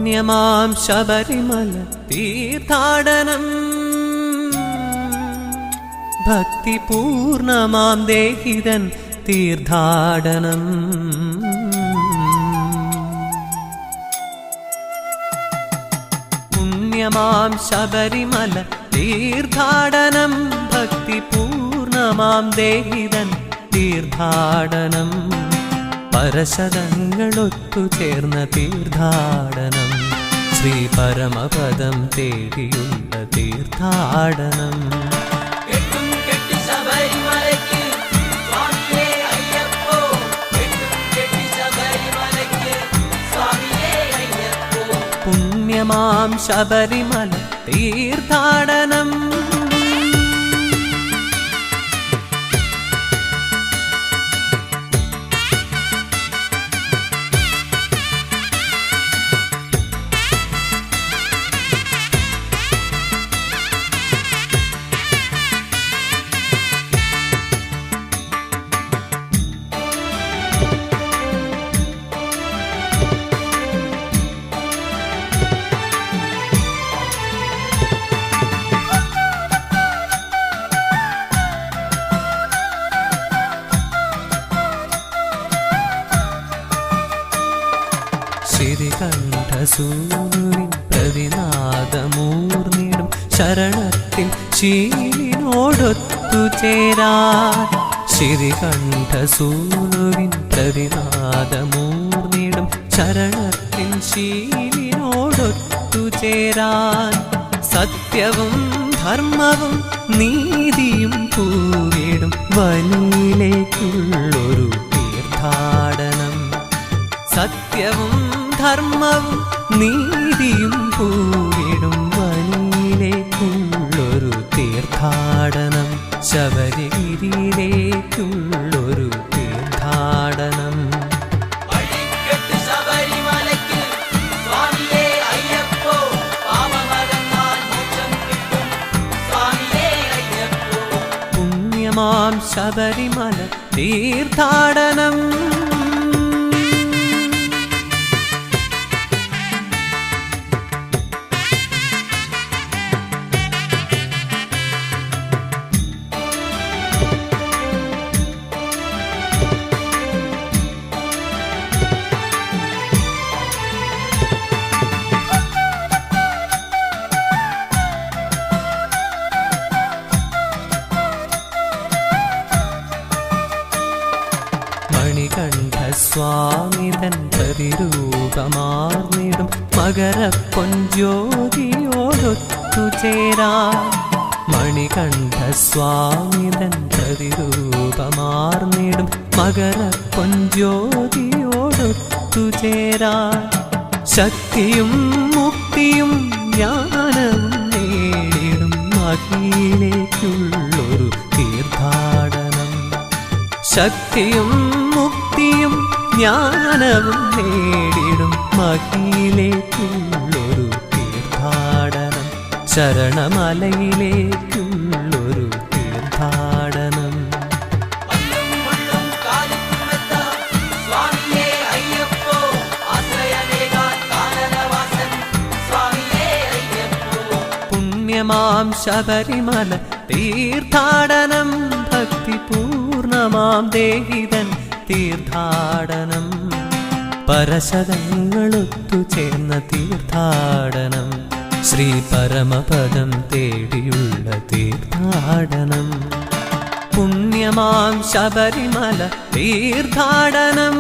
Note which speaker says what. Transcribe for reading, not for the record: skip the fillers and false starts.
Speaker 1: പുണ്യമാം ശബരിമല തീർത്ഥാടനം ഭക്തിപൂർണമാം ദേഹിതൻ തീർത്ഥാടനം പുണ്യമാം ശബരിമല തീർത്ഥാടനം ഭക്തിപൂർണമാം ദേഹിതൻ തീർത്ഥാടനം പരശതങ്ങളൊത്തുചേർന്ന തീർത്ഥാടനം ശ്രീ പരമപദം തേടിയുള്ള തീർത്ഥാടനം പുണ്യമാം ശബരിമല തീർത്ഥാടനം ശ്രീകണ്ഠസൂനുവിൻ പ്രതിനാദമൂർന്നിടും ശരണത്തിൽ ശീലിനോടൊത്തുചേരാൻ ശ്രീകണ്ഠസൂനുവിൻ പ്രതിനാദമൂർന്നിടും ശരണത്തിൽ ശീലിനോടൊത്തുചേരാൻ സത്യവും ധർമ്മവും നീതിയും പൂവിടും വനിയിലേക്കുള്ളൊരു തീർത്ഥാടനം സത്യവും ധർമ്മവും നീതിയും പൂവിടും വനിയിലേക്കുള്ളൊരു തീർത്ഥാടനം ശബരിഗിരിയിലേക്കുള്ളൊരു തീർത്ഥാടനം പുണ്യമാം ശബരിമല തീർത്ഥാടനം മണികണ്ഠസ്വാമിതൻ പ്രതിരൂപമാർന്നിടും മകരപ്പൊൻജ്യോതിയോടൊത്തുചേരാൻ മണികണ്ഠസ്വാമിതൻ പ്രതിരൂപമാർന്നിടും മകരപ്പൊൻജ്യോതിയോടൊത്തുചേരാൻ ശക്തിയും മുക്തിയും ജ്ഞാനവും നേടിടും അഖിലേക്കുള്ളൊരു തീർത്ഥാടനം ശക്തിയും മുക്തിയും ജ്ഞാനവും നേടിടും അഖിലേക്കുള്ളൊരു തീർത്ഥാടനം ശരണമലയിലേക്കുള്ളൊരു തീർത്ഥാടനം പുണ്യമാം ശബരിമല തീർത്ഥാടനം ഭക്തിപൂർണമാം ദേഹിതൻ തീർത്ഥാടനം പരശതങ്ങളൊത്തുചേർന്ന തീർത്ഥാടനം ശ്രീ പരമപദം തേടിയുള്ള തീർത്ഥാടനം പുണ്യമാം ശബരിമല തീർത്ഥാടനം